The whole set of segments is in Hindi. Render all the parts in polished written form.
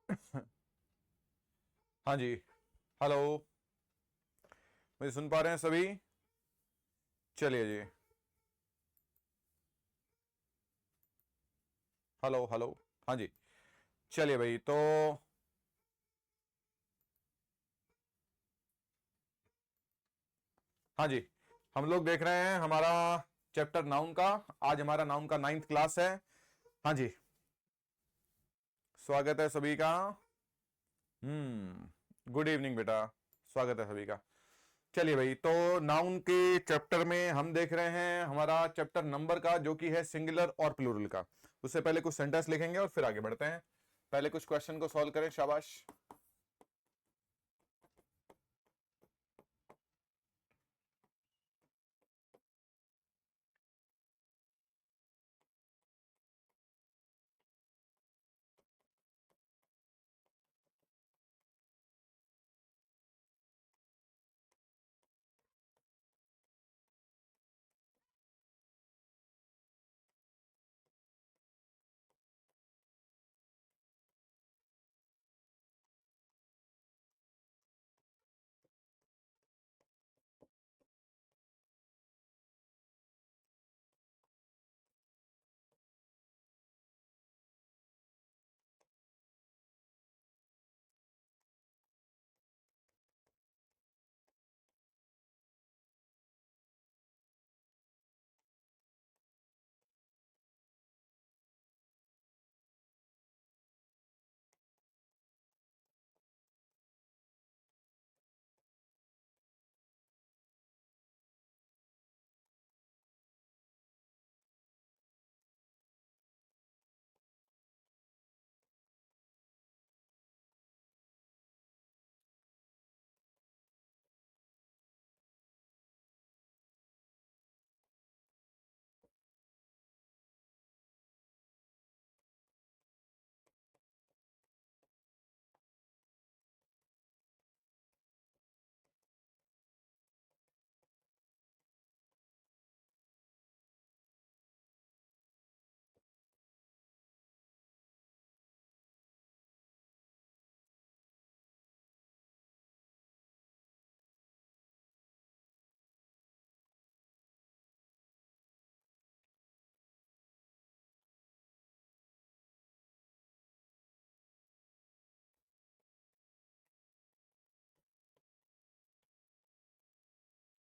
हाँ जी। हेलो। मुझे सुन पा रहे हैं सभी? चलिए जी। Hello hello. हाँ जी। चलिए भाई, तो हाँ जी, हम लोग देख रहे हैं हमारा चैप्टर नाउन का। आज हमारा नाउन का 9th क्लास है। हाँ जी। स्वागत है सभी का। गुड इवनिंग बेटा। स्वागत है सभी का। चलिए भाई, तो नाउन के चैप्टर में हम देख रहे हैं हमारा चैप्टर नंबर का, जो कि है सिंगुलर और प्लूरल का। उससे पहले कुछ सेंटेंस लिखेंगे और फिर आगे बढ़ते हैं। पहले कुछ क्वेश्चन को सॉल्व करें, शाबाश।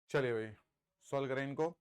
चलिए भाई, सॉल्व करें इनको।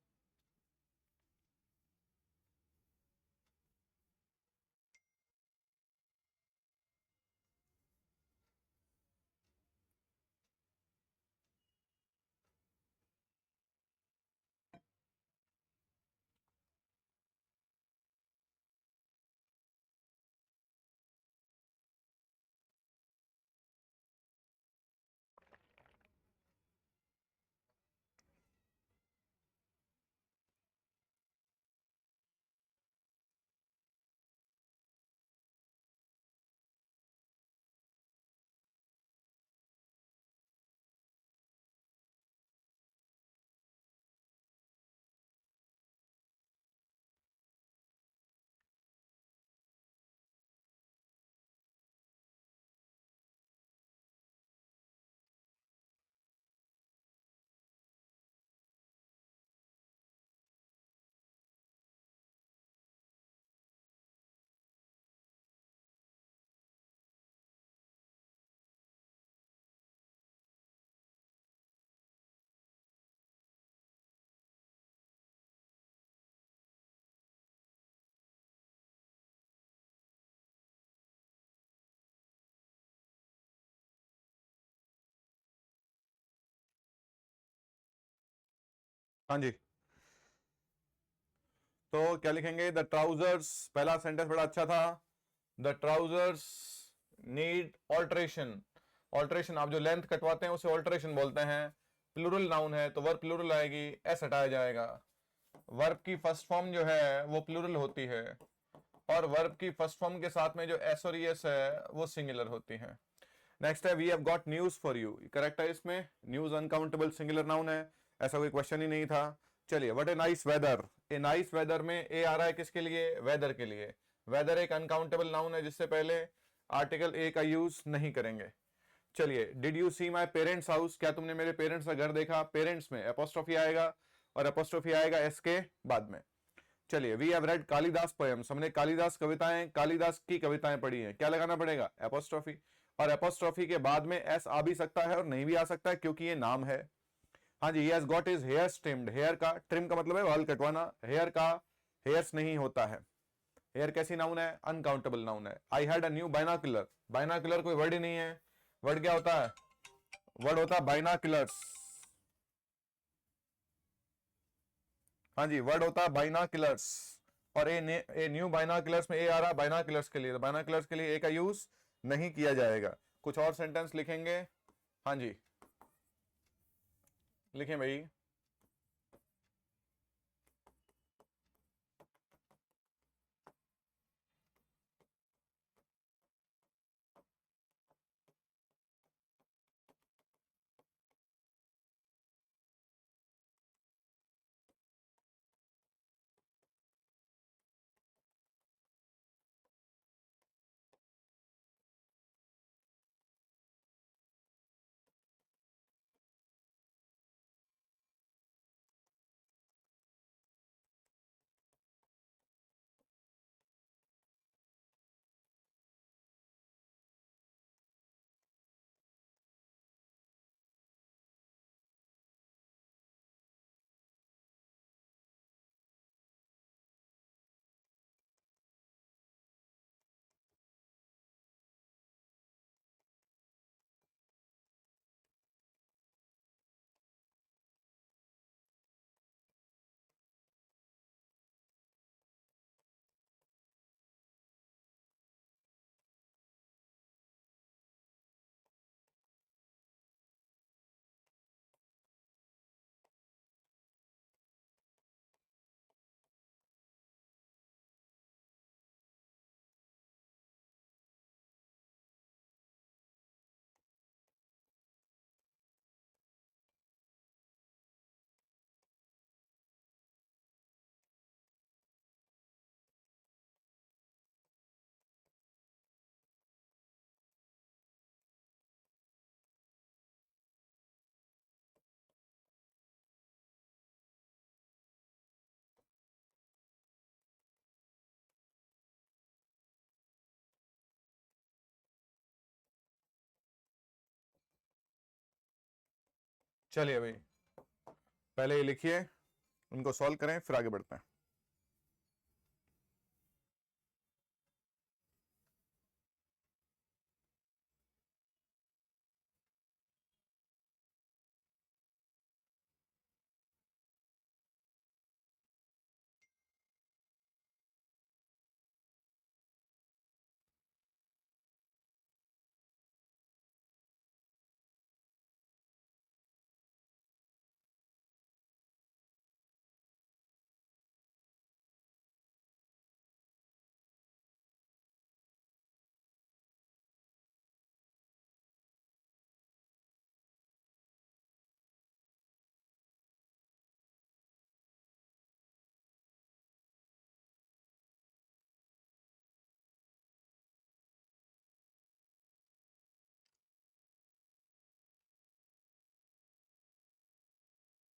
हाँ जी, तो क्या लिखेंगे? द ट्राउजर्स, पहला सेंटेंस बड़ा अच्छा था। The trousers need alteration. Alteration, आप जो लेंथ कटवाते हैं उसे ऑल्ट्रेशन बोलते हैं। प्लूरल नाउन है तो वर्ब प्लूरल आएगी, एस हटाया जाएगा। वर्ब की फर्स्ट फॉर्म जो है वो प्लूरल होती है, और वर्ब की फर्स्ट फॉर्म के साथ में जो एस और एस है वो सिंगुलर होती है। नेक्स्ट है, we have got news for you. Correct है इसमें। न्यूज अनकाउंटेबल सिंगुलर नाउन है, ऐसा कोई क्वेश्चन ही नहीं था। चलिए, what a nice weather. A nice weather में ए आ रहा है किसके लिए? वेदर के लिए। वेदर एक अनकाउंटेबल नाउन है जिससे पहले आर्टिकल ए का यूज नहीं करेंगे। चलिए, did you see my parents house, क्या तुमने मेरे पेरेंट्स का घर देखा? पेरेंट्स में एपोस्ट्रोफी आएगा और एपोस्ट्रोफी आएगा एस के बाद में। चलिए, we have read Kalidas poems, हमने कालिदास कविताएं, कालिदास की कविताएं पढ़ी हैं, क्या लगाना पड़ेगा? एपोस्ट्रोफी। और एपोस्ट्रोफी के बाद में एस आ भी सकता है और नहीं भी आ सकता है क्योंकि ये नाम है। हाँ जी, he has got his hairs trimmed, hair का ट्रिम का मतलब है बाल कटवाना, हेयर का हेयर्स नहीं होता है। हेयर कैसी नाउन है? अनकाउंटेबल नाउन है। I had a new binocular, binocular कोई वर्ड ही नहीं है, वर्ड क्या होता है? वर्ड होता है बाइनाकुलर्स। हाँ जी, वर्ड होता है बाइनाकुलर्स। और ए न्यू बाइनाकुलर्स में ए आ रहा है बाइनाकुलर्स के लिए, तो बाइनाकुलर्स के लिए ए का यूज नहीं किया जाएगा। कुछ और सेंटेंस लिखेंगे। हाँ जी, लिखें भाई। चलिए भाई, पहले ये लिखिए, उनको सॉल्व करें, फिर आगे बढ़ते हैं।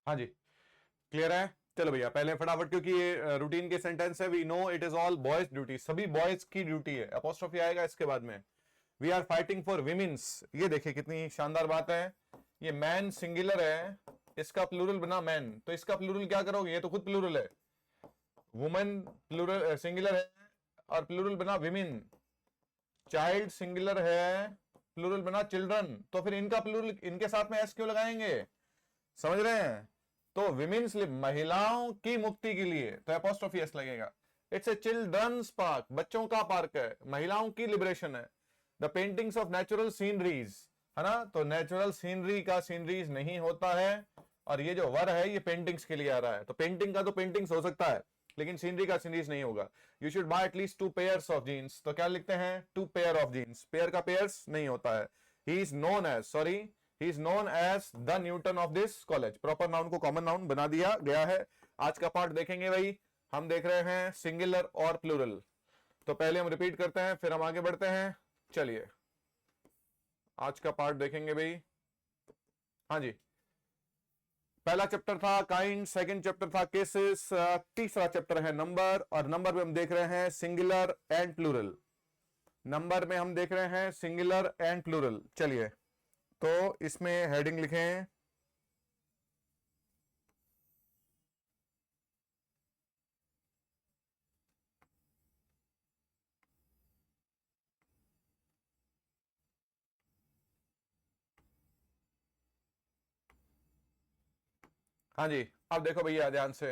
हाँ जी, क्लियर है। चलो भैया, पहले फटाफट, क्योंकि ये रूटीन के सेंटेंस है। We know it is all boys duty, सभी बॉयज की ड्यूटी है। अपोस्ट्रोफी आएगा इसके बाद में। We are fighting for womens, ये देखिए कितनी शानदार बात है। ये मैन सिंगुलर है, इसका प्लूरल बना मैन, तो इसका प्लूरल क्या करोगे? ये तो खुद प्लूरल है। वुमेन प्लूरल सिंगुलर है और प्लूरल बना विमेन। चाइल्ड सिंगुलर है, प्लूरल बना चिल्ड्रन, तो फिर इनका प्लूरल इनके साथ में एस क्यों लगाएंगे? समझ रहे हैं? तो विमेन्स, महिलाओं की मुक्ति के लिए, तो एपोस्ट्रोफी एस लगेगा। इट्स ए चिल्ड्रंस पार्क, बच्चों का पार्क है, महिलाओं की लिबरेशन है। The paintings of natural sceneries, है ना, तो नेचुरल सीनरी का सीनरीज नहीं होता है। और ये जो वर है ये पेंटिंग्स के लिए आ रहा है, तो पेंटिंग का तो पेंटिंग्स हो सकता है, लेकिन सीनरी का सीनरीज नहीं होगा। You should buy at least 2 pairs of jeans, तो क्या लिखते हैं? 2 पेयर ऑफ जीन्स, पेयर का पेयर्स नहीं होता है। He is known as, sorry, he is known as the Newton of this college. Proper noun को कॉमन नाउन बना दिया गया है। आज का पार्ट देखेंगे भाई, हम देख रहे हैं सिंगुलर और प्लूरल। तो पहले हम रिपीट करते हैं, फिर हम आगे बढ़ते हैं। चलिए आज का पार्ट देखेंगे भाई। हाँ जी, पहला चैप्टर था काइंड, सेकंड चैप्टर था केसेस, तीसरा चैप्टर है नंबर, और नंबर में हम देख रहे हैं सिंगुलर एंड प्लूरल। नंबर में हम देख रहे हैं सिंगुलर एंड प्लूरल। चलिए तो इसमें हेडिंग लिखें हाँ जी, अब देखो भैया ध्यान से,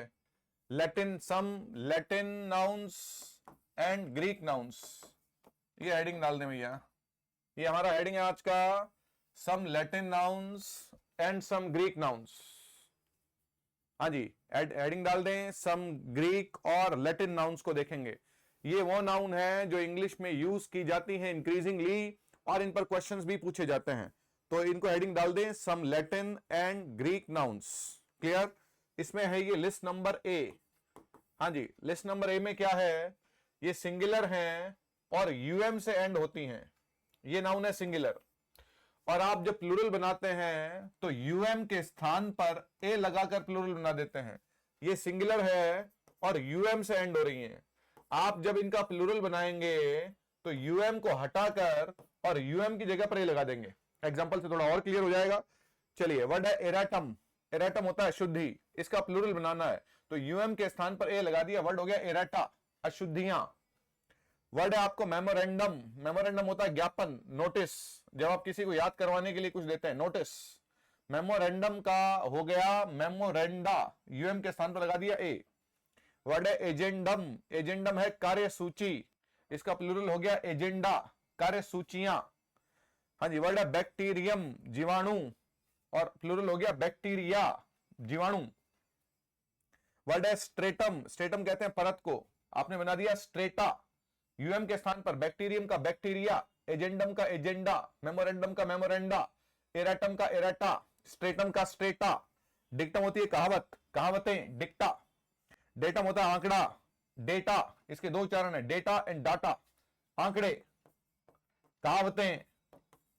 Latin some Latin nouns and Greek nouns, ये हेडिंग डाल दें भैया। ये हमारा हेडिंग है आज का, some Latin nouns and some Greek nouns. हाँ जी, हेडिंग डाल दें, सम ग्रीक और लैटिन नाउन्स को देखेंगे। ये वो नाउन है जो इंग्लिश में यूज की जाती है इंक्रीजिंगली, और इन पर क्वेश्चंस भी पूछे जाते हैं। तो इनको हेडिंग डाल दें, some Latin and Greek nouns. Clear? इसमें है ये लिस्ट नंबर ए। हाँ जी, लिस्ट नंबर ए में क्या है, ये सिंगुलर हैं और यूएम से एंड होती हैं। ये नाउन है सिंगुलर, और आप जब प्लूरल बनाते हैं तो यूएम के स्थान पर ए लगाकर प्लूरल बना देते हैं। ये सिंगुलर है और यूएम से एंड हो रही हैं। आप जब इनका प्लूरल बनाएंगे तो यूएम को हटाकर और यूएम की जगह पर ए लगा देंगे। एग्जांपल से थोड़ा और क्लियर हो जाएगा। चलिए, वर्ड है एराटम। एराटम होता है शुद्धि, इसका प्लूरल बनाना है तो यूएम के स्थान पर ए लगा दिया, वर्ड हो गया एराटा, अशुद्धियां। वर्ड है आपको मेमोरेंडम। मेमोरेंडम होता है ज्ञापन, नोटिस। जब आप किसी को याद करवाने के लिए कुछ देते हैं, नोटिस। मेमोरेंडम का हो गया मेमोरेंडा, यूएम के स्थान पर लगा दिया ए। वर्ड है एजेंडम। एजेंडम है कार्य सूची, इसका प्लूरल हो गया एजेंडा, कार्य सूचियां। हाँ जी, वर्ड है बैक्टीरियम, जीवाणु, और प्लूरल हो गया बैक्टीरिया, जीवाणु। वर्ड है स्ट्रेटम। स्ट्रेटम कहते हैं परत को, आपने बना दिया स्ट्रेटा, यूएम के स्थान पर बैक्टीरियम का बैक्टीरिया, एजेंडम का एजेंडा, मेमोरेंडम का मेमोरेंडा, एराटम का एराटा, स्ट्रेटम का स्ट्रेटा। डिक्टम होती है कहावत, कहावतें, डिक्टा। डेटम होता है आंकड़ा, डेटा, इसके दो उच्चारण है, डेटा एंड डाटा। आंकड़े, कहावतें,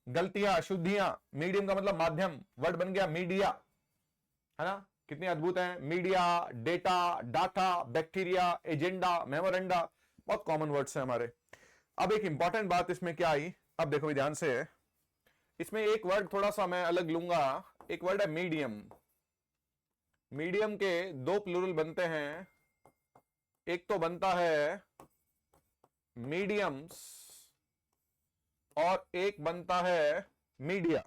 गलतियां, अशुद्धियां। मीडियम का मतलब माध्यम, वर्ड बन गया मीडिया, है ना? कितने अद्भुत हैं, media, data, data, bacteria, agenda, memoranda, बहुत कॉमन वर्ड्स हैं हमारे। अब एक इंपॉर्टेंट बात इसमें क्या आई, अब देखो ध्यान से, इसमें एक वर्ड थोड़ा सा मैं अलग लूंगा। एक वर्ड है मीडियम। मीडियम के दो प्लूरल बनते हैं, एक तो बनता है मीडियम्स और एक बनता है मीडिया।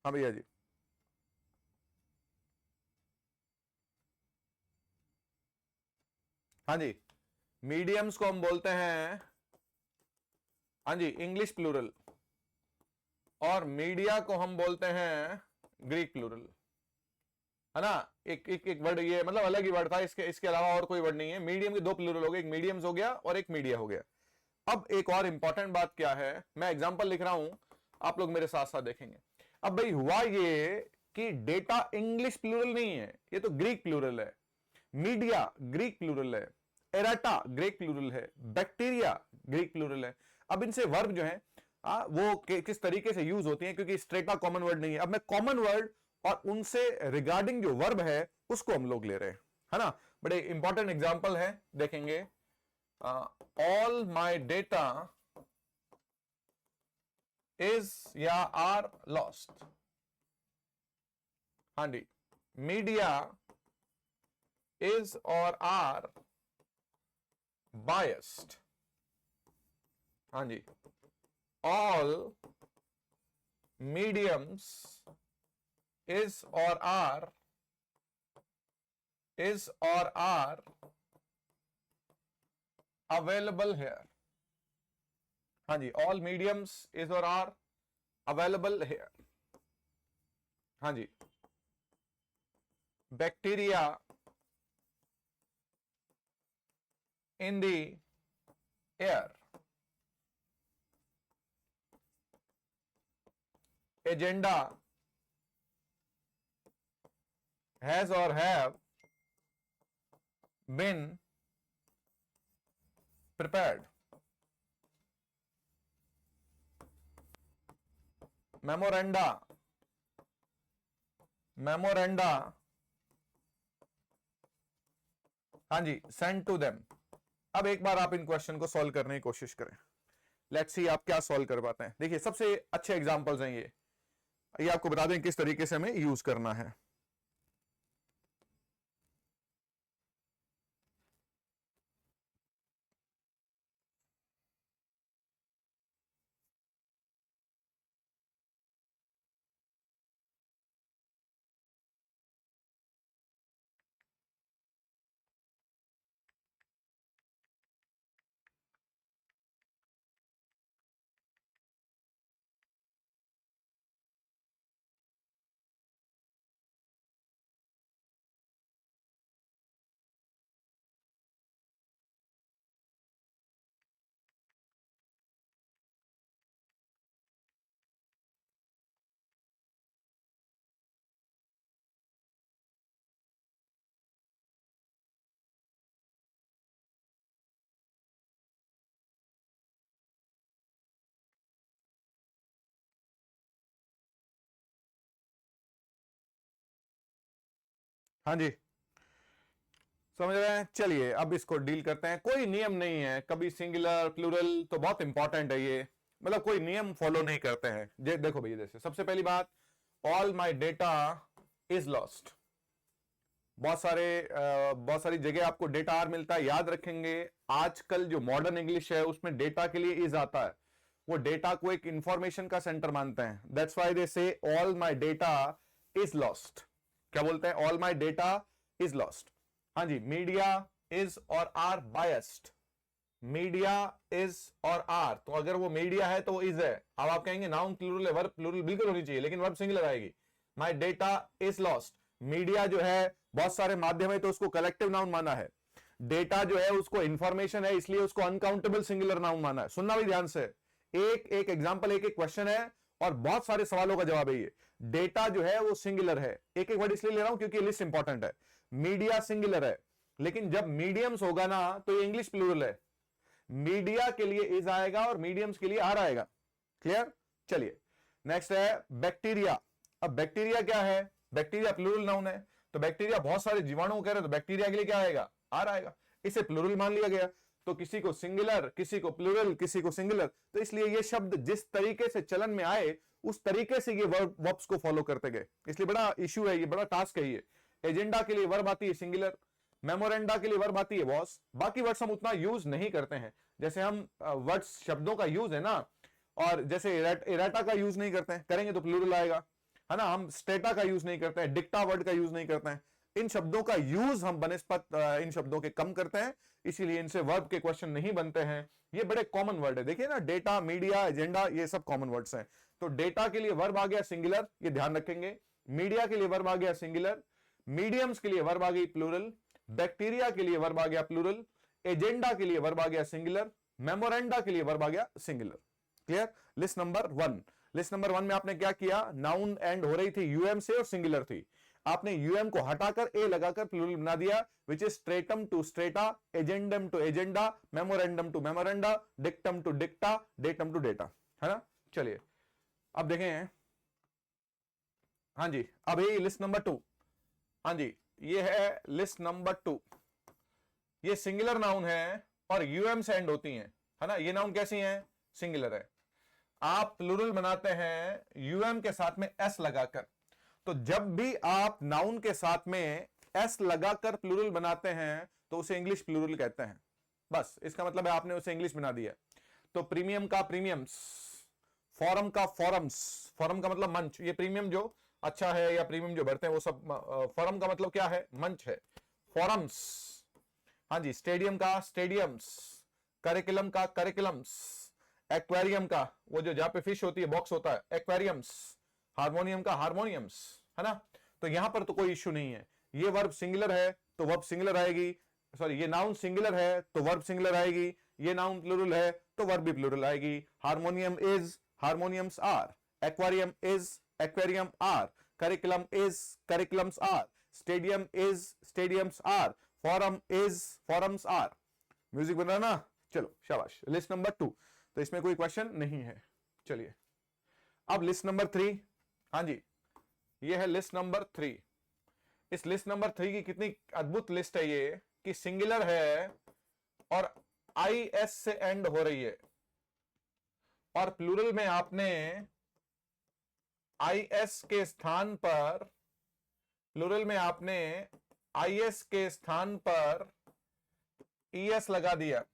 हाँ भैया जी, हाँ जी, मीडियम्स को हम बोलते हैं, हाँ जी, इंग्लिश प्लूरल, और मीडिया को हम बोलते हैं ग्रीक प्लूरल, है ना? एक वर्ड, ये मतलब अलग ही वर्ड था, इसके अलावा और कोई वर्ड नहीं है। मीडियम के दो प्लूरल हो गए, एक मीडियम्स हो गया और एक मीडिया हो गया। अब एक और इंपॉर्टेंट बात क्या है, मैं एग्जांपल लिख रहा हूं, आप लोग मेरे साथ साथ देखेंगे। अब भाई हुआ ये कि डेटा इंग्लिश प्लूरल नहीं है, ये तो ग्रीक प्लूरल है। मीडिया ग्रीक प्लूरल है, एराटा ग्रीक प्लूरल है, बैक्टीरिया ग्रीक प्लूरल है। अब इनसे वर्ब जो है वो किस तरीके से यूज होती है, क्योंकि स्ट्रेटा कॉमन वर्ड नहीं है। अब मैं कॉमन वर्ड और उनसे रिगार्डिंग जो वर्ब है उसको हम लोग ले रहे हैं, है ना? बड़े इंपॉर्टेंट एग्जांपल है, देखेंगे। ऑल माय डेटा इज या आर लॉस्ट। हाँ जी, मीडिया इज और आर बायस्ड। हाँ जी, all mediums is or are available here। हाँ जी, all mediums is or are available here। हाँ जी, bacteria in the air, agenda has or have been prepared। Memoranda, memoranda, हाँ जी, सेंड टू देम। अब एक बार आप इन क्वेश्चन को सॉल्व करने की कोशिश करें, लेट्स सी आप क्या सॉल्व कर पाते हैं। देखिए सबसे अच्छे एग्जांपल्स हैं ये आपको बता दें किस तरीके से हमें यूज करना है। हाँ जी, समझ रहे हैं। चलिए अब इसको डील करते हैं। कोई नियम नहीं है, कभी सिंगुलर प्लूरल तो बहुत इंपॉर्टेंट है ये, मतलब कोई नियम फॉलो नहीं करते हैं। देखो भैया, जैसे सबसे पहली बात, all my data is lost. बहुत सारी जगह आपको डेटा आर मिलता है, याद रखेंगे। आजकल जो मॉडर्न इंग्लिश है उसमें डेटा के लिए इज आता है, वो डेटा को एक इंफॉर्मेशन का सेंटर मानते हैं। दैट्स व्हाई दे से all my data is lost. क्या बोलते हैं? All my data is lost. हाँ जी, मीडिया इज और आर बायस्ड। मीडिया इज और आर, तो अगर वो मीडिया है तो वो इज है। अब आप कहेंगे नाउन प्लूरल है, वर्ब प्लूरल बिल्कुल होनी चाहिए, लेकिन वर्ब सिंगुलर आएगी। My data is lost. Media जो है बहुत सारे माध्यम है तो उसको कलेक्टिव नाउन माना है। डेटा जो है उसको इंफॉर्मेशन है, इसलिए उसको अनकाउंटेबल सिंगुलर नाउन माना है। सुनना भी ध्यान से, एक एक एग्जांपल, एक एक क्वेश्चन है और बहुत सारे सवालों का जवाब है ये। डेटा जो है वो सिंगुलर है, एक एक वर्ड इसलिए ले रहा हूं क्योंकि लिस्ट इंपॉर्टेंट है। मीडिया सिंगुलर है, लेकिन जब मीडियम्स होगा ना तो ये इंग्लिश प्लूरल है। मीडिया के लिए इज आएगा और मीडियम्स के लिए आर आएगा। क्लियर? चलिए नेक्स्ट है बैक्टीरिया। अब बैक्टीरिया क्या है? बैक्टीरिया प्लूरल नाउन है, तो बैक्टीरिया बहुत सारे जीवाणु कह रहे तो बैक्टीरिया के लिए क्या आएगा? आर आएगा। इसे प्लूरल मान लिया गया, तो किसी को सिंगुलर, किसी को प्लूरल, किसी को सिंगुलर, तो इसलिए ये शब्द जिस तरीके से चलन में आए उस तरीके से ये वर्ब्स को फॉलो करते गए। इसलिए बड़ा इश्यू है ये, बड़ा टास्क है ये। एजेंडा के लिए वर्ब आती है सिंगुलर, मेमोरेंडा के लिए वर्ब आती है बॉस। बाकी वर्ड्स हम उतना यूज नहीं करते हैं, जैसे हम वर्ड्स शब्दों का यूज है ना, और जैसे इराटा का यूज नहीं करते हैं, करेंगे तो प्लूरल आएगा, है ना। हम स्टेटा का यूज नहीं करते हैं, डिक्टा वर्ड का यूज नहीं करते हैं। इन शब्दों का यूज हम बनिस्पत इन शब्दों के कम करते हैं, इसीलिए इनसे वर्ब के क्वेश्चन नहीं बनते हैं। ये बड़े कॉमन वर्ड है, देखिए ना, डेटा, मीडिया, एजेंडा, ये सब कॉमन वर्ड्स हैं। तो डेटा के लिए वर्ब आ गया सिंगुलर, ये ध्यान रखेंगे। मीडिया के लिए वर्ब आ गया सिंगुलर, मीडियम्स के लिए वर्ब आ गई प्लूरल, बैक्टीरिया के लिए वर्ब आ गया प्लूरल, एजेंडा के लिए वर्ब आ गया सिंगुलर, मेमोरेंडा के लिए वर्ब आ गया singular. Clear? List number 1। List number 1 में आपने क्या किया? नाउन एंड हो रही थी यूएम से और सिंगुलर थी, आपने यूएम को हटाकर ए लगाकर प्लूरल बना दिया, which is stratum to strata, agendum to agenda, memorandum to memoranda, dictum to dicta, datum to data, है ना। चलिए अब देखें, हाँ जी, अब ये लिस्ट नंबर 2, हाँ जी, ये है लिस्ट नंबर 2। ये सिंगुलर नाउन है और यूएम से एंड होती हैं, है ना। ये नाउन कैसी हैं? सिंगुलर है। आप प्लूरल बनाते हैं यूएम के साथ में एस लगाकर, तो जब भी आप नाउन के साथ में एस लगाकर प्लूरल बनाते हैं तो उसे इंग्लिश प्लूरल कहते हैं। बस इसका मतलब है आपने उसे इंग्लिश बना दिया। तो प्रीमियम का प्रीमियम्स, फोरम का फोरम्स, फोरम का मतलब मंच, ये प्रीमियम जो अच्छा है या प्रीमियम जो बढ़ते हैं वो सब, फोरम का मतलब क्या है? मंच है, फोरम्स। हाँ जी, स्टेडियम का स्टेडियम्स, करिकुलम का करिकुलम्स, एक्वेरियम का वो जो जहां पे फिश होती है, बॉक्स होता है, एक्वेरियम्स, हारमोनियम का हारमोनियम्स, है ना। तो यहां पर तो कोई इश्यू नहीं है। ये वर्ब सिंगुलर है तो वर्ब सिंगुलर आएगी, सॉरी ये नाउन सिंगुलर है तो वर्ब सिंगुलर आएगी, ये नाउन प्लूरल है तो वर्ब भी प्लूरल आएगी। Harmonium is, harmoniums are, aquarium is, aquarium are, curriculum is, curriculums are, stadium is, stadiums are, forum is, forums are. Music बन रहा ना? चलो शाबाश। लिस्ट नंबर 2, तो इसमें कोई क्वेश्चन नहीं है। चलिए अब लिस्ट नंबर 3, हाँ जी, ये है लिस्ट नंबर 3। इस लिस्ट नंबर 3 की कितनी अद्भुत लिस्ट है ये, कि सिंगुलर है और IS से एंड हो रही है, और प्लूरल में आपने IS के स्थान पर, प्लूरल में आपने IS के स्थान पर ES लगा दिया।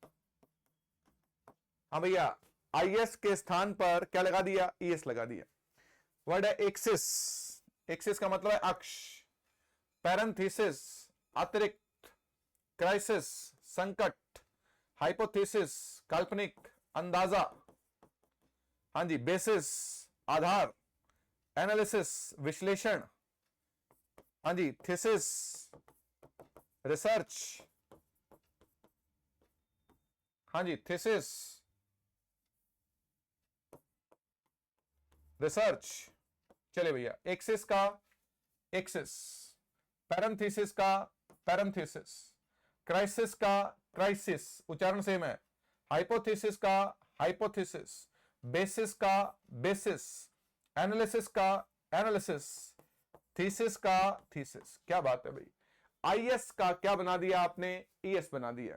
हाँ भैया, IS के स्थान पर क्या लगा दिया, ES लगा दिया। वर्ड है एक्सिस, एक्सिस का मतलब है अक्ष, पैरेंथेसिस अतिरिक्त, क्राइसिस संकट, हाइपोथेसिस काल्पनिक अंदाजा, हाँ जी, बेसिस आधार, एनालिसिस विश्लेषण, हाँ जी, थीसिस रिसर्च, हाँ जी, थीसिस रिसर्च। चलिए भैया, एक्सिस का एक्सिस, पैरेंथेसिस का पैरेंथेसिस, क्राइसिस का क्राइसिस, उच्चारण सेम है, हाइपोथेसिस का हाइपोथेसिस, बेसिस का बेसिस, एनालिसिस का एनालिसिस, थीसिस का थीसिस। क्या बात है भाई, आईएस का क्या बना दिया आपने, ईएस बना दिया,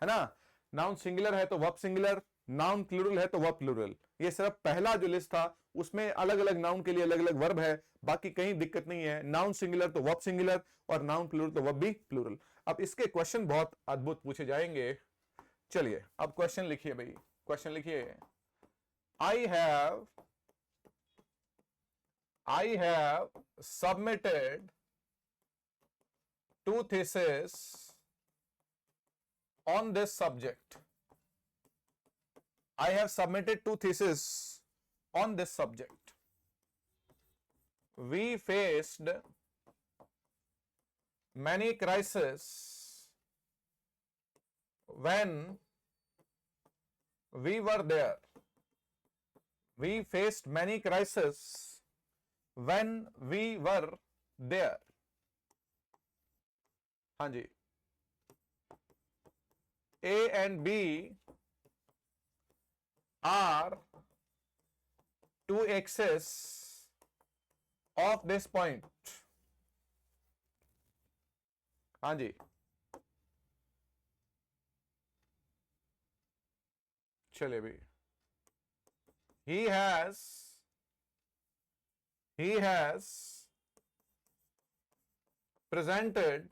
है ना। नाउन सिंगुलर है तो वर्ब सिंगुलर, नाउन प्लूरल है तो वर्ब प्लूरल। ये सिर्फ पहला जो लिस्ट था उसमें अलग अलग नाउन के लिए अलग अलग वर्ब है, बाकी कहीं दिक्कत नहीं है। नाउन सिंगुलर तो वर्ब सिंगुलर, और नाउन प्लूरल तो वर्ब भी प्लूरल। अब इसके क्वेश्चन बहुत अद्भुत पूछे जाएंगे। चलिए अब क्वेश्चन लिखिए भाई, क्वेश्चन लिखिए। I have submitted 2 theses on this subject. I have submitted 2 theses on this subject. We faced many crises when we were there. We faced many crises when we were there. हाँ जी, A and B are 2 axes of this point. हाँ जी, चलिए भाई, he has presented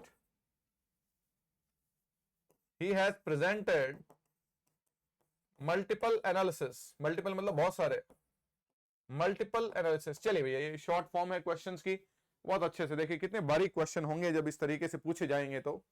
multiple analysis, multiple मतलब बहुत सारे, मल्टीपल एनालिसिस। चलिए भैया, ये शॉर्ट फॉर्म है क्वेश्चंस की, बहुत अच्छे से देखिए कितने बारीक क्वेश्चन होंगे जब इस तरीके से पूछे जाएंगे तो।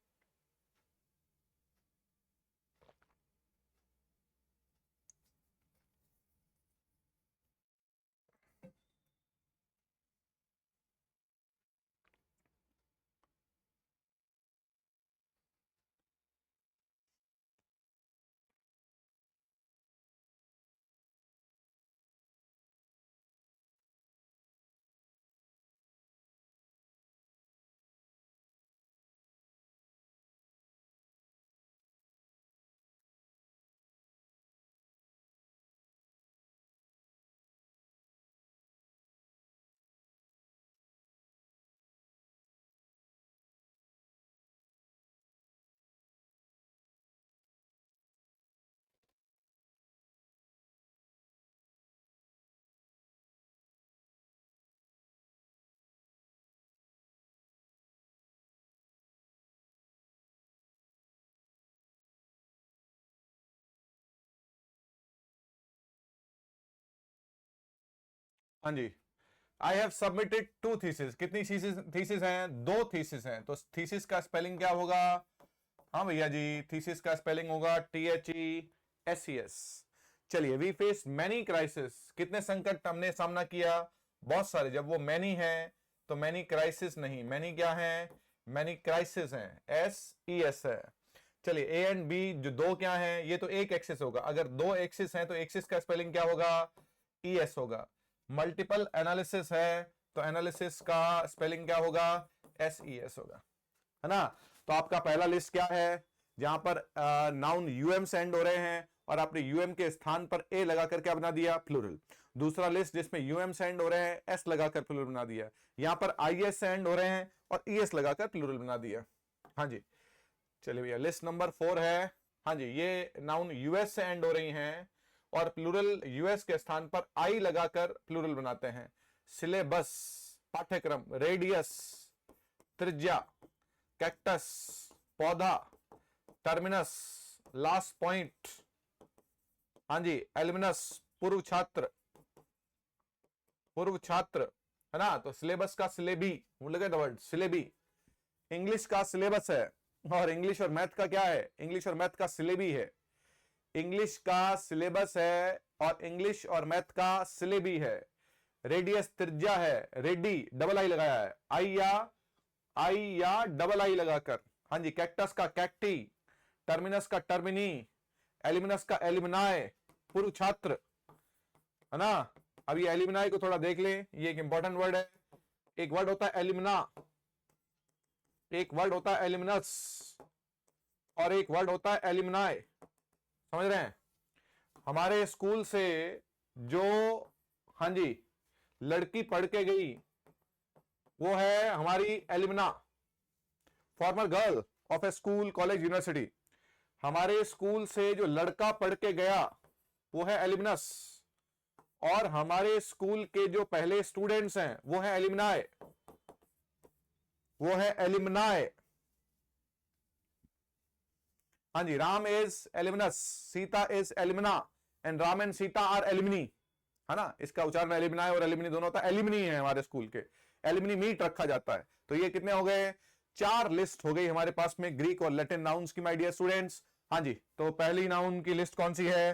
हाँ जी, आई हैव सबमिटेड 2 थीसिस। कितनी थीसिस हैं, 2 थीसिस हैं। तो थीसिस का स्पेलिंग क्या होगा, हाँ भैया जी, थीसिस का स्पेलिंग होगा THESES। चलिए, वी फेस मैनी क्राइसिस, कितने संकट हमने सामना किया, बहुत सारे। जब वो मैनी है तो मैनी क्राइसिस नहीं, मैनी क्या है, मैनी क्राइसिस है, SES है। चलिए, A एंड B जो 2 क्या है, ये तो एक एक्सिस होगा। अगर 2 एक्सिस हैं तो एक्सिस का स्पेलिंग क्या होगा, ES होगा। मल्टीपल एनालिसिस है तो एनालिसिस का स्पेलिंग क्या होगा, SES होगा, है ना। तो आपका पहला लिस्ट क्या है, जहां पर नाउन यूएम से एंड हो रहे हैं और आपने यूएम के स्थान पर ए लगा कर क्या बना दिया, प्लूरल। दूसरा लिस्ट जिसमें यूएम से एंड हो रहे हैं, एस लगाकर प्लूरल बना दिया। यहां पर आईएस से एंड हो रहे हैं और ईएस लगाकर प्लूरल बना दिया। हाँ जी, चलिए भैया लिस्ट नंबर 4 है। हाँ जी, ये नाउन यूएस से एंड हो रही हैं और प्लूरल यूएस के स्थान पर आई लगाकर प्लूरल बनाते हैं। सिलेबस पाठ्यक्रम, रेडियस त्रिज्या, कैक्टस पौधा, टर्मिनस लास्ट पॉइंट, हाँ जी एल्युमिनस पूर्व छात्र, पूर्व छात्र है ना। तो सिलेबस का सिलेबी, लगे द वर्ड सिलेबी, इंग्लिश का सिलेबस है और इंग्लिश और मैथ का क्या है, इंग्लिश और मैथ का सिलेबी है। इंग्लिश का सिलेबस है और इंग्लिश और मैथ का सिलेबी है। रेडियस त्रिज्या है, रेडी डबल आई लगाया है, आई या डबल आई लगाकर। हाँ जी, कैक्टस का कैक्टी, टर्मिनस का टर्मिनी, एल्युमिनस का एल्युमिनाय पूर्व छात्र है ना। अब ये एल्युमिनाय को थोड़ा देख ले, ये एक इंपॉर्टेंट वर्ड है। एक वर्ड होता है एल्युमिना, एक वर्ड होता है एल्युमिनस और एक वर्ड होता है एल्युमिनाय। समझ रहे हैं? हमारे स्कूल से जो हाँ जी लड़की पढ़ के गई वो है हमारी alumina, farmer girl of A school college university. हमारे स्कूल से जो लड़का पढ़ के गया वो है एल्युमिनस और हमारे स्कूल के जो पहले स्टूडेंट्स हैं वो है एल्युमिनाय, वो है एल्युमिनाय। हाँ जी, Ram is alumnus, Sita is alumna and Ram and Sita are alumni, है ना। इसका उच्चारण एल्युमिनाय और एल्युमिनी दोनों होता है। एल्युमिनी है हमारे स्कूल के, एल्युमिनी मीट रखा जाता है। तो ये कितने हो गए, 4 लिस्ट हो गई हमारे पास में ग्रीक और लैटिन नाउन्स की माय डियर स्टूडेंट्स। हाँ जी, तो पहली नाउन की लिस्ट कौन सी है,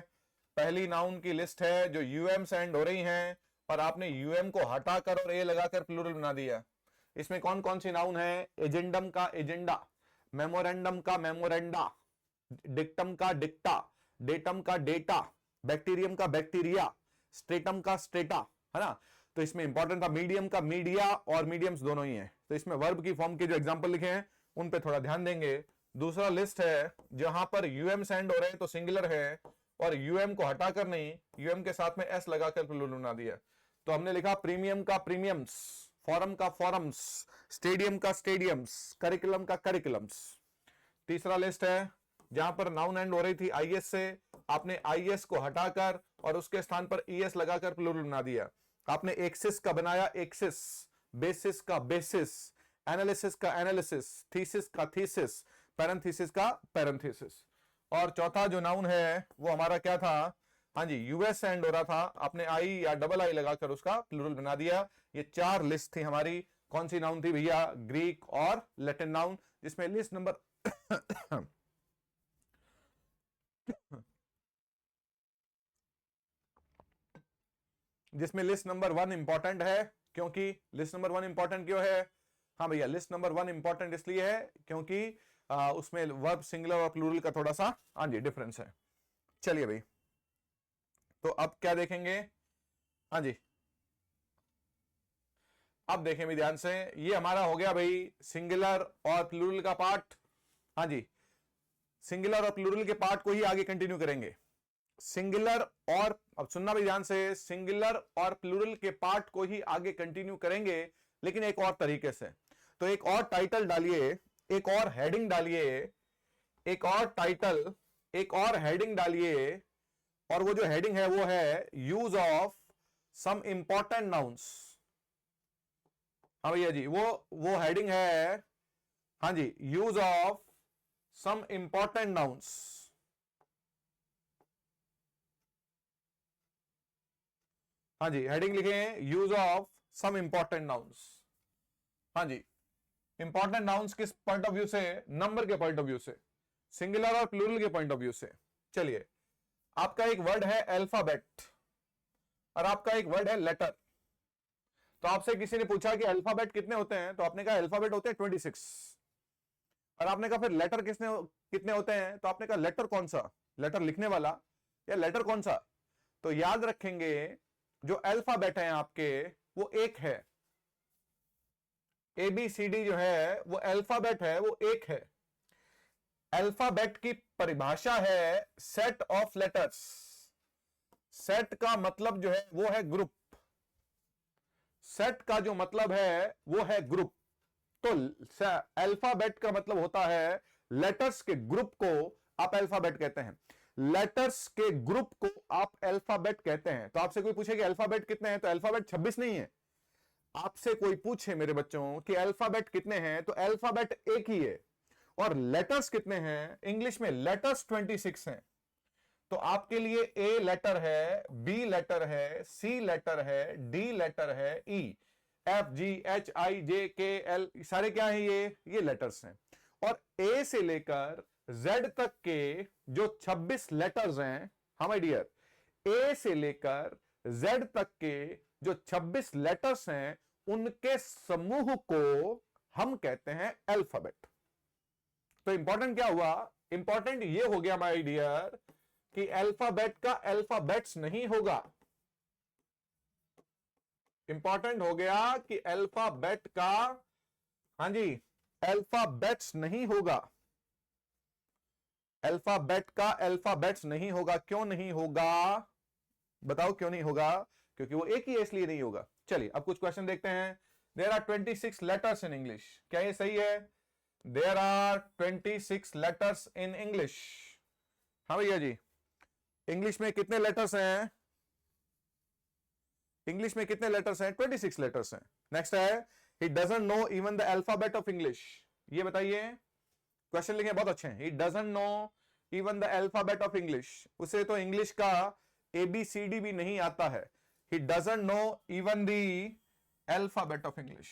पहली नाउन की लिस्ट है जो यूएम से एंड हो रही हैं और आपने यूएम को हटाकर और ए लगाकर प्लूरल बना दिया। इसमें कौन कौन सी नाउन है, एजेंडम का एजेंडा, मेमोरेंडम का मेमोरेंडा, डिक्टम का डिक्टा, डेटम का डेटा, बैक्टीरियम का बैक्टीरिया, स्ट्रेटम का स्ट्रेटा, है ना। तो इसमें इंपॉर्टेंट था मीडियम का मीडिया और मीडियम्स दोनों ही हैं। तो इसमें वर्ब की फॉर्म के जो एग्जांपल लिखे हैं उन पे थोड़ा ध्यान देंगे। दूसरा लिस्ट है जहां पर यूएम सेंड हो रहे हैं तो सिंगुलर है और यूएम को हटाकर नहीं, यूएम के साथ में एस लगाकर प्लूरल बना दिया। तो हमने लिखा प्रीमियम का प्रीमियम्स, फॉरम का फॉरम्स, स्टेडियम का स्टेडियम्स, करिकुलम का करिकुलम्स। तीसरा लिस्ट है जहां पर नाउन एंड हो रही थी आईएस से, आपने आईएस को हटाकर और उसके स्थान पर ईएस लगाकर प्लूरल बना दिया। आपने एक्सिस का बनाया एक्सिस, बेसिस का बेसिस, एनालिसिस का एनालिसिस, थीसिस का थीसिस, पैरेंथेसिस का पैरेंथेसिस। और चौथा जो नाउन है वो हमारा क्या था, हाँ जी यूएस एंड हो रहा था, आपने आई या डबल आई लगाकर उसका प्लूरल बना दिया। ये 4 लिस्ट थी हमारी। कौन सी नाउन थी भैया, ग्रीक और लैटिन नाउन, जिसमें लिस्ट नंबर जिसमें लिस्ट नंबर 1 इंपॉर्टेंट है। क्योंकि लिस्ट नंबर 1 इंपॉर्टेंट क्यों है, हाँ भैया लिस्ट नंबर 1 इंपॉर्टेंट इसलिए है क्योंकि उसमें वर्ब सिंगुलर और प्लूरल का थोड़ा सा हाँ जी डिफरेंस है। चलिए भाई, तो अब क्या देखेंगे, हाँ जी अब देखें भी ध्यान से, ये हमारा हो गया भाई सिंगुलर और प्लूरल का पार्ट। हाँ जी, सिंगुलर और प्लूरल के पार्ट को ही आगे कंटिन्यू करेंगे। सिंगुलर और, अब सुनना भी ध्यान से, सिंगुलर और प्लूरल के पार्ट को ही आगे कंटिन्यू करेंगे लेकिन एक और तरीके से। तो एक और टाइटल डालिए, एक और हेडिंग डालिए, एक और टाइटल, एक और हेडिंग डालिए, और वो जो हेडिंग है वो है use of some important nouns. हाँ भैया जी, वो हेडिंग है, हाँ जी use of some important nouns. हाँ जी, हेडिंग लिखे हैं use of some important nouns. हाँ जी, इंपॉर्टेंट नाउन्स किस पॉइंट ऑफ व्यू से, नंबर के पॉइंट ऑफ व्यू से, सिंगुलर और प्लूरल के पॉइंट ऑफ व्यू से। चलिए, आपका एक वर्ड है अल्फाबेट और आपका एक वर्ड है लेटर। तो आपसे किसी ने पूछा कि अल्फाबेट कितने होते हैं, तो आपने कहा अल्फाबेट होते हैं 26। और आपने कहा फिर लेटर कितने होते हैं, तो आपने कहा लेटर कौन सा, लेटर लिखने वाला या लेटर कौन सा। तो याद रखेंगे जो अल्फाबेट है आपके वो एक है, ABCD जो है वो अल्फाबेट है, वो एक है। अल्फाबेट की परिभाषा है सेट ऑफ लेटर्स। सेट का मतलब जो है वो है ग्रुप। सेट का जो मतलब है वो है ग्रुप। तो अल्फाबेट का मतलब होता है लेटर्स के ग्रुप को आप अल्फाबेट कहते हैं। लेटर्स के ग्रुप को आप अल्फाबेट कहते हैं। तो आपसे कोई पूछे कि अल्फाबेट कितने हैं, तो अल्फाबेट 26 नहीं है। आपसे कोई पूछे मेरे बच्चों कि अल्फाबेट कितने हैं, तो अल्फाबेट एक ही है। और लेटर्स कितने हैं, इंग्लिश में लेटर्स 26 हैं। तो आपके लिए ए लेटर है, बी लेटर है, सी लेटर है, डी लेटर है, ई, एफ, जी, एच, आई, जे, के, एल, सारे क्या हैं, ये लेटर्स हैं। और ए से लेकर जेड तक के जो 26 लेटर्स हैं, हाँ माय डियर, ए से लेकर जेड तक के जो 26 लेटर्स हैं, उनके समूह को हम कहते हैं अल्फाबेट। तो इंपॉर्टेंट क्या हुआ, इंपॉर्टेंट ये हो गया माय डियर कि अल्फाबेट का अल्फाबेट्स नहीं होगा। इंपॉर्टेंट हो गया कि अल्फाबेट का, हां जी, अल्फाबेट्स नहीं होगा। अल्फाबेट का अल्फाबेट्स नहीं होगा। क्यों नहीं होगा, बताओ क्यों नहीं होगा? क्योंकि वो एक ही है, इसलिए नहीं होगा। चलिए अब कुछ क्वेश्चन देखते हैं। There are 26 letters in English. क्या ये सही है? There are 26 letters in English. हाँ भैया जी, इंग्लिश में कितने लेटर्स हैं? इंग्लिश में कितने लेटर्स हैं? 26 लेटर्स हैं। नेक्स्ट है, he doesn't know even the alphabet of English. ये बताइए, क्वेश्चन लिखे बहुत अच्छे हैं। He doesn't know even the alphabet of English. उसे तो इंग्लिश का ABCD भी नहीं आता है। He doesn't know even the alphabet of English.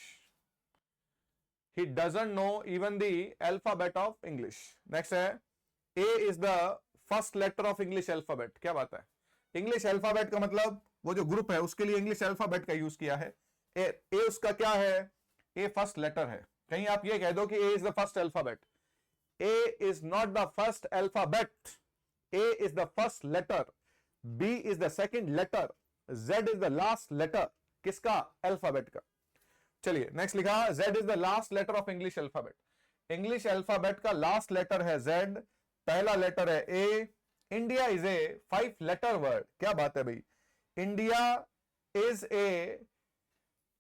He doesn't know even the alphabet of English. Next है, A is the first letter of English alphabet. क्या बात है, इंग्लिश अल्फाबेट का मतलब वो जो ग्रुप है उसके लिए इंग्लिश अल्फाबेट का यूज किया है। ए उसका क्या है? ए फर्स्ट लेटर है। कहीं आप ये कह दो कि A is the first alphabet. A is not the first alphabet, A is the first letter, B is the second letter, Z is the last letter. किसका? अल्फाबेट का। चलिए नेक्स्ट लिखा, Z is the last letter of English alphabet. English alphabet का लास्ट लेटर है जेड, पहला लेटर है A. India is a 5 letter word. क्या बात है भाई, इंडिया इज ए,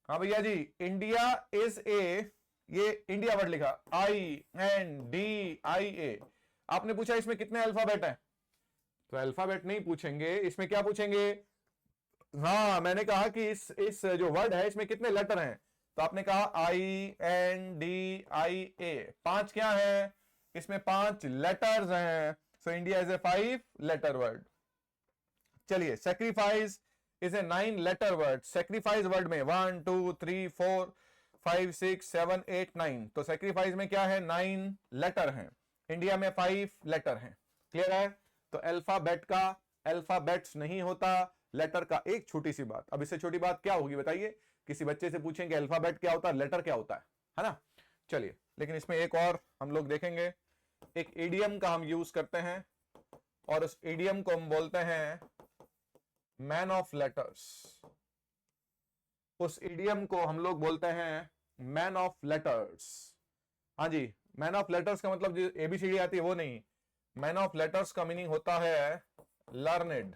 हाँ भैया जी, इंडिया इज ए, ये इंडिया वर्ड लिखा, INDIA। आपने पूछा इसमें कितने अल्फाबेट हैं, तो अल्फाबेट नहीं पूछेंगे, इसमें क्या पूछेंगे? हाँ, मैंने कहा कि इस जो वर्ड है इसमें कितने लेटर हैं, तो आपने कहा INDIA। 5 क्या है इसमें? 5 लेटर्स हैं। So India is a 5 letter word. चलिए, sacrifice is a 9 letter word. Sacrifice word में 1 2 3 4 5 6 7 8 9, तो सेक्रीफाइस में क्या है? 9 लेटर हैं। इंडिया में 5 लेटर हैं। क्लियर है? तो अल्फाबेट का अल्फाबेट्स नहीं होता, लेटर का। एक छोटी सी बात, अब इससे छोटी बात क्या होगी बताइए? किसी बच्चे से पूछेंगे अल्फाबेट क्या होता है, लेटर क्या होता है ना? चलिए, लेकिन इसमें एक और हम लोग देखेंगे। एक इडियम का हम यूज करते हैं और उस इडियम को हम बोलते हैं मैन ऑफ लेटर्स। उस इडियम को हम लोग बोलते हैं मैन ऑफ लेटर्स। हाँ जी, मैन ऑफ लेटर्स का मतलब जो ABCD आती है वो नहीं। मैन ऑफ लेटर्स का मीनिंग होता है लर्नेड।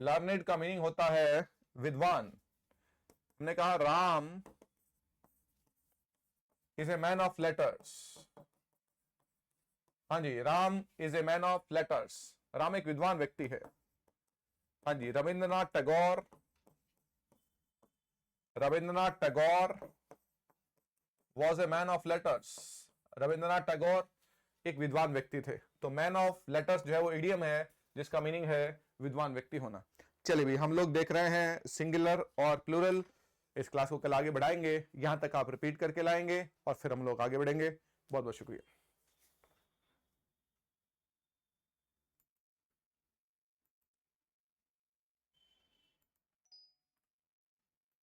लर्नेड का मीनिंग होता है विद्वान। हमने कहा Ram is a man of letters. हाँ जी, Ram is a man of letters. Ram एक विद्वान व्यक्ति है। हाँ जी, Rabindranath Tagore was a man of letters. Rabindranath Tagore एक विद्वान व्यक्ति थे। तो मैन ऑफ लेटर्स जो है वो इडियम है जिसका मीनिंग है विद्वान व्यक्ति होना। चलिए भाई, हम लोग देख रहे हैं सिंगुलर और प्लूरल। इस क्लास को कल आगे बढ़ाएंगे, यहां तक आप रिपीट करके लाएंगे और फिर हम लोग आगे बढ़ेंगे। बहुत बहुत शुक्रिया।